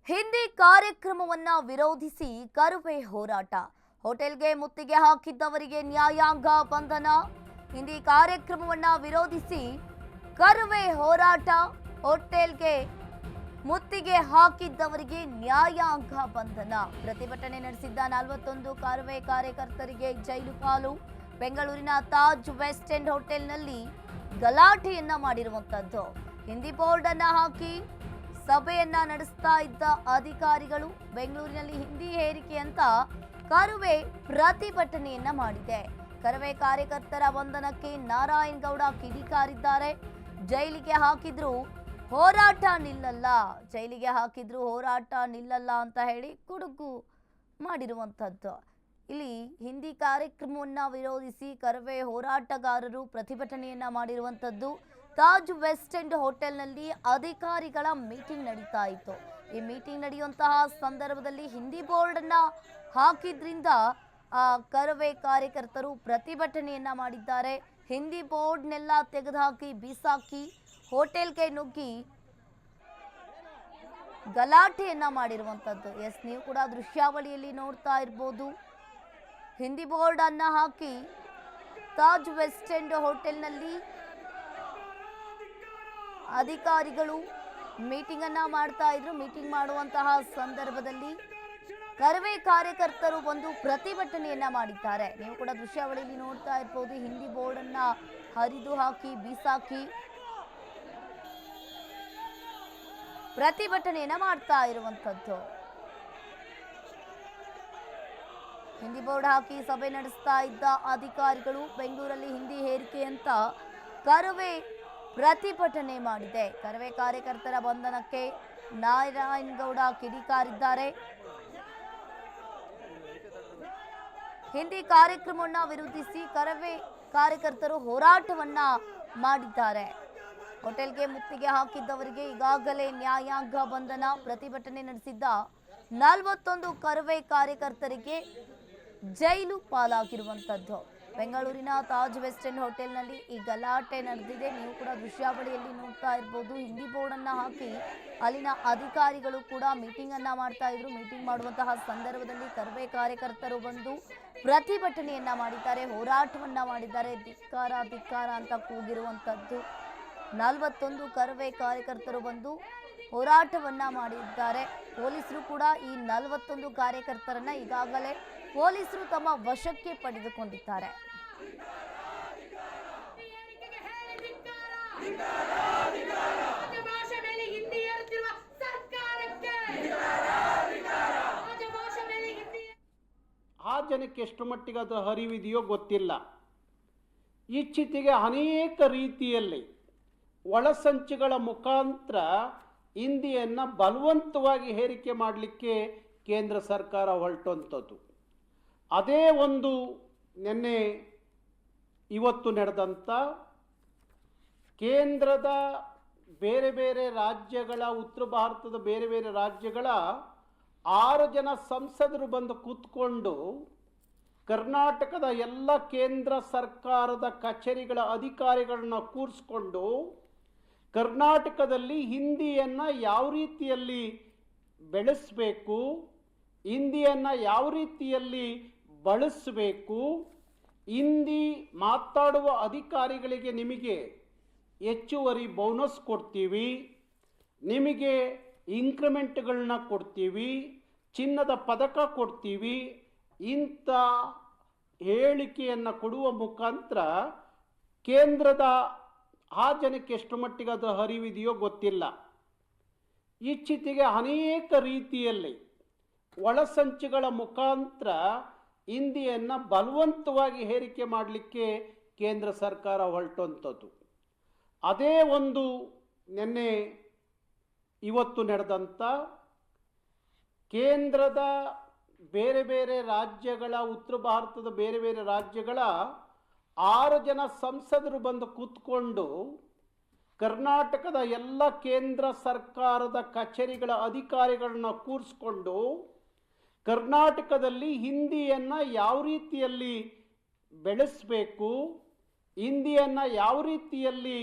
ಹಿಂದಿ ಕಾರ್ಯಕ್ರಮವನ್ನ ವಿರೋಧಿಸಿ ಕರುವೆ ಹೋರಾಟ. ಹೋಟೆಲ್ಗೆ ಮುತ್ತಿಗೆ ಹಾಕಿದ್ದವರಿಗೆ ನ್ಯಾಯಾಂಗ ಬಂಧನ. ಹಿಂದಿ ಕಾರ್ಯಕ್ರಮವನ್ನ ವಿರೋಧಿಸಿ ಕರುವೆ ಹೋರಾಟ. ಹೋಟೆಲ್ಗೆ ಮುತ್ತಿಗೆ ಹಾಕಿದ್ದವರಿಗೆ ನ್ಯಾಯಾಂಗ ಬಂಧನ. ಪ್ರತಿಭಟನೆ ನಡೆಸಿದ್ದ 41 ಕರುವೆ ಕಾರ್ಯಕರ್ತರಿಗೆ ಜೈಲು ಪಾಲು. ಬೆಂಗಳೂರಿನ ತಾಜ್ ವೆಸ್ಟ್ ಎಂಡ್ ಹೋಟೆಲ್ನಲ್ಲಿ ಗಲಾಟೆಯನ್ನ ಮಾಡಿರುವಂತದ್ದು. ಹಿಂದಿ ಬೋರ್ಡ್ ಅನ್ನ ಹಾಕಿ ಸಭೆಯನ್ನ ನಡೆಸ್ತಾ ಇದ್ದ ಅಧಿಕಾರಿಗಳು ಬೆಂಗಳೂರಿನಲ್ಲಿ ಹಿಂದಿ ಹೇರಿಕೆ ಅಂತ ಕರುವೆ ಪ್ರತಿಭಟನೆಯನ್ನ ಮಾಡಿದೆ. ಕರುವೆ ಕಾರ್ಯಕರ್ತರ ಬಂಧನಕ್ಕೆ ನಾರಾಯಣಗೌಡ ಕಿಡಿಕಾರಿದ್ದಾರೆ. ಜೈಲಿಗೆ ಹಾಕಿದ್ರು ಹೋರಾಟ ನಿಲ್ಲಲ್ಲ, ಜೈಲಿಗೆ ಹಾಕಿದ್ರು ಹೋರಾಟ ನಿಲ್ಲಲ್ಲ ಅಂತ ಹೇಳಿ ಕುಡುಕು ಮಾಡಿರುವಂಥದ್ದು. ಇಲ್ಲಿ ಹಿಂದಿ ಕಾರ್ಯಕ್ರಮವನ್ನ ವಿರೋಧಿಸಿ ಕರುವೆ ಹೋರಾಟಗಾರರು ಪ್ರತಿಭಟನೆಯನ್ನ ಮಾಡಿರುವಂಥದ್ದು. ತಾಜ್ ವೆಸ್ಟ್ ಎಂಡ್ ಹೋಟೆಲ್ನಲ್ಲಿ ಅಧಿಕಾರಿಗಳ ಮೀಟಿಂಗ್ ನಡೀತಾ ಇತ್ತು. ಈ ಮೀಟಿಂಗ್ ನಡೆಯುವಂತಹ ಸಂದರ್ಭದಲ್ಲಿ ಹಿಂದಿ ಬೋರ್ಡ್ ಅನ್ನ ಹಾಕಿದ್ರಿಂದ ಕರುವೆ ಕಾರ್ಯಕರ್ತರು ಪ್ರತಿಭಟನೆಯನ್ನ ಮಾಡಿದ್ದಾರೆ. ಹಿಂದಿ ಬೋರ್ಡ್ನೆಲ್ಲ ತೆಗೆದುಹಾಕಿ ಬೀಸಾಕಿ ಹೋಟೆಲ್ಗೆ ನುಗ್ಗಿ ಗಲಾಟೆಯನ್ನ ಮಾಡಿರುವಂಥದ್ದು. ಎಸ್, ನೀವು ಕೂಡ ದೃಶ್ಯಾವಳಿಯಲ್ಲಿ ನೋಡ್ತಾ ಇರ್ಬೋದು. ಹಿಂದಿ ಬೋರ್ಡ್ ಅನ್ನ ಹಾಕಿ ತಾಜ್ ವೆಸ್ಟ್ ಎಂಡ್ ಹೋಟೆಲ್ನಲ್ಲಿ ಅಧಿಕಾರಿಗಳು ಮೀಟಿಂಗ್ ಅನ್ನ ಮಾಡ್ತಾ ಇದ್ರು. ಮೀಟಿಂಗ್ ಮಾಡುವಂತಹ ಸಂದರ್ಭದಲ್ಲಿ ಕರುವೆ ಕಾರ್ಯಕರ್ತರು ಬಂದು ಪ್ರತಿಭಟನೆಯನ್ನ ಮಾಡಿದ್ದಾರೆ. ನೀವು ಕೂಡ ದೃಶ್ಯಾವಳಿಯಲ್ಲಿ ನೋಡ್ತಾ ಇರ್ಬೋದು. ಹಿಂದಿ ಬೋರ್ಡ್ ಅನ್ನ ಹರಿದು ಹಾಕಿ ಬೀಸಾಕಿ ಪ್ರತಿಭಟನೆಯನ್ನ ಮಾಡ್ತಾ ಇರುವಂತದ್ದು. ಹಿಂದಿ ಬೋರ್ಡ್ ಹಾಕಿ ಸಭೆ ನಡೆಸ್ತಾ ಇದ್ದ ಅಧಿಕಾರಿಗಳು ಬೆಂಗಳೂರಲ್ಲಿ ಹಿಂದಿ ಹೇರಿಕೆ ಅಂತ ಕರುವೆ ಪ್ರತಿಭಟನೆ ಮಾಡಿದೆ. ಕರುವೆ ಕಾರ್ಯಕರ್ತರ ಬಂಧನಕ್ಕೆ ನಾರಾಯಣಗೌಡ ಕಿಡಿಕಾರಿದ್ದಾರೆ. ಹಿಂದಿ ಕಾರ್ಯಕ್ರಮವನ್ನ ವಿರೋಧಿಸಿ ಕರುವೆ ಕಾರ್ಯಕರ್ತರು ಹೋರಾಟವನ್ನ ಮಾಡಿದ್ದಾರೆ. ಹೋಟೆಲ್ಗೆ ಮುತ್ತಿಗೆ ಹಾಕಿದ್ದವರಿಗೆ ಈಗಾಗಲೇ ನ್ಯಾಯಾಂಗ ಬಂಧನ. ಪ್ರತಿಭಟನೆ ನಡೆಸಿದ್ದ 41 ಕರುವೆ ಕಾರ್ಯಕರ್ತರಿಗೆ ಜೈಲು ಪಾಲಾಗಿರುವಂತದ್ದು. ಬೆಂಗಳೂರಿನ ತಾಜ್ ವೆಸ್ಟ್ ಎಂಡ್ ಹೋಟೆಲ್ನಲ್ಲಿ ಈ ಗಲಾಟೆ ನಡೆದಿದೆ. ನೀವು ಕೂಡ ದೃಶ್ಯಾವಳಿಯಲ್ಲಿ ನೋಡ್ತಾ ಇರ್ಬೋದು. ಹಿಂದಿ ಬೋರ್ಡ್ ಅನ್ನ ಹಾಕಿ ಅಲ್ಲಿನ ಅಧಿಕಾರಿಗಳು ಕೂಡ ಮೀಟಿಂಗ್ ಅನ್ನ ಮಾಡ್ತಾ ಇದ್ರು. ಮೀಟಿಂಗ್ ಮಾಡುವಂತಹ ಸಂದರ್ಭದಲ್ಲಿ ಕರುವೆ ಕಾರ್ಯಕರ್ತರು ಬಂದು ಪ್ರತಿಭಟನೆಯನ್ನ ಮಾಡಿದ್ದಾರೆ, ಹೋರಾಟವನ್ನ ಮಾಡಿದ್ದಾರೆ. ಧಿಕ್ಕಾರ ಧಿಕ್ಕಾರ ಅಂತ ಕೂಗಿರುವಂತದ್ದು. 41 ಕರುವೆ ಕಾರ್ಯಕರ್ತರು ಬಂದು ಹೋರಾಟವನ್ನ ಮಾಡಿದ್ದಾರೆ. ಪೊಲೀಸರು ಕೂಡ ಈ 41 ಕಾರ್ಯಕರ್ತರನ್ನ ಈಗಾಗಲೇ ಪೊಲೀಸರು ತಮ್ಮ ವಶಕ್ಕೆ ಪಡೆದುಕೊಂಡಿದ್ದಾರೆ. ಆ ಜನಕ್ಕೆ ಎಷ್ಟು ಮಟ್ಟಿಗೆ ಅದು ಅರಿವಿದೆಯೋ ಗೊತ್ತಿಲ್ಲ. ಇಚ್ಛಿತಿಗೆ ಅನೇಕ ರೀತಿಯಲ್ಲಿ ಒಳಸಂಚುಗಳ ಮುಖಾಂತರ ಹಿಂದಿಯನ್ನು ಬಲವಂತವಾಗಿ ಹೇರಿಕೆ ಮಾಡಲಿಕ್ಕೆ ಕೇಂದ್ರ ಸರ್ಕಾರ ಹೊರಟಂಥದ್ದು. ಅದೇ ಒಂದು ನಿನ್ನೆ ಇವತ್ತು ನಡೆದಂಥ ಕೇಂದ್ರದ ಬೇರೆ ಬೇರೆ ರಾಜ್ಯಗಳ, ಉತ್ತರ ಭಾರತದ ಬೇರೆ ಬೇರೆ ರಾಜ್ಯಗಳ 6 ಜನ ಸಂಸದರು ಬಂದು ಕೂತ್ಕೊಂಡು ಕರ್ನಾಟಕದ ಎಲ್ಲ ಕೇಂದ್ರ ಸರ್ಕಾರದ ಕಚೇರಿಗಳ ಅಧಿಕಾರಿಗಳನ್ನ ಕೂರಿಸ್ಕೊಂಡು ಕರ್ನಾಟಕದಲ್ಲಿ ಹಿಂದಿಯನ್ನು ಯಾವ ರೀತಿಯಲ್ಲಿ ಬೆಳೆಸಬೇಕು, ಹಿಂದಿಯನ್ನು ಯಾವ ರೀತಿಯಲ್ಲಿ ಬಳಸಬೇಕು, ಹಿಂದಿ ಮಾತಾಡುವ ಅಧಿಕಾರಿಗಳಿಗೆ ನಿಮಗೆ ಹೆಚ್ಚುವರಿ ಬೋನಸ್ ಕೊಡ್ತೀವಿ, ನಿಮಗೆ ಇಂಕ್ರಿಮೆಂಟ್ಗಳನ್ನ ಕೊಡ್ತೀವಿ, ಚಿನ್ನದ ಪದಕ ಕೊಡ್ತೀವಿ, ಇಂಥ ಹೇಳಿಕೆಯನ್ನು ಕೊಡುವ ಮುಖಾಂತರ ಕೇಂದ್ರದ ಆ ಜನಕ್ಕೆ ಎಷ್ಟು ಮಟ್ಟಿಗೆ ಅದು ಅರಿವಿದೆಯೋ ಗೊತ್ತಿಲ್ಲ. ಇಚ್ಛಿತಿಗೆ ಅನೇಕ ರೀತಿಯಲ್ಲಿ ಒಳಸಂಚುಗಳ ಮುಖಾಂತರ ಹಿಂದಿಯನ್ನು ಬಲವಂತವಾಗಿ ಹೇರಿಕೆ ಮಾಡಲಿಕ್ಕೆ ಕೇಂದ್ರ ಸರ್ಕಾರ ಹೊರಟಂಥದ್ದು. ಅದೇ ಒಂದು ನಿನ್ನೆ ಇವತ್ತು ನಡೆದಂಥ ಕೇಂದ್ರದ ಬೇರೆ ಬೇರೆ ರಾಜ್ಯಗಳ, ಉತ್ತರ ಭಾರತದ ಬೇರೆ ಬೇರೆ ರಾಜ್ಯಗಳ 6 ಜನ ಸಂಸದರು ಬಂದು ಕೂತ್ಕೊಂಡು ಕರ್ನಾಟಕದ ಎಲ್ಲ ಕೇಂದ್ರ ಸರ್ಕಾರದ ಕಚೇರಿಗಳ ಅಧಿಕಾರಿಗಳನ್ನ ಕೂರಿಸ್ಕೊಂಡು ಕರ್ನಾಟಕದಲ್ಲಿ ಹಿಂದಿಯನ್ನು ಯಾವ ರೀತಿಯಲ್ಲಿ ಬೆಳೆಸಬೇಕು, ಹಿಂದಿಯನ್ನು ಯಾವ ರೀತಿಯಲ್ಲಿ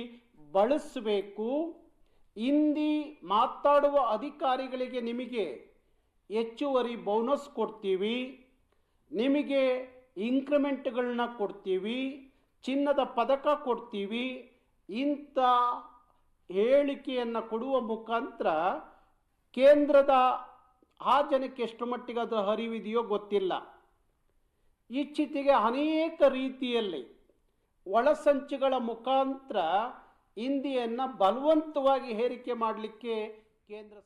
ಬಳಸಬೇಕು, ಹಿಂದಿ ಮಾತಾಡುವ ಅಧಿಕಾರಿಗಳಿಗೆ ನಿಮಗೆ ಹೆಚ್ಚುವರಿ ಬೋನಸ್ ಕೊಡ್ತೀವಿ, ನಿಮಗೆ ಇಂಕ್ರಿಮೆಂಟ್ಗಳನ್ನ ಕೊಡ್ತೀವಿ, ಚಿನ್ನದ ಪದಕ ಕೊಡ್ತೀವಿ, ಇಂಥ ಹೇಳಿಕೆಯನ್ನು ಕೊಡುವ ಮುಖಾಂತರ ಕೇಂದ್ರದ ಆ ಜನಕ್ಕೆ ಎಷ್ಟು ಮಟ್ಟಿಗೆ ಅದು ಅರಿವಿದೆಯೋ ಗೊತ್ತಿಲ್ಲ. ಇಚ್ಛಿತಿಗೆ ಅನೇಕ ರೀತಿಯಲ್ಲಿ ಒಳಸಂಚುಗಳ ಮುಖಾಂತರ ಹಿಂದಿಯನ್ನು ಬಲವಂತವಾಗಿ ಹೇರಿಕೆ ಮಾಡಲಿಕ್ಕೆ ಕೇಂದ್ರ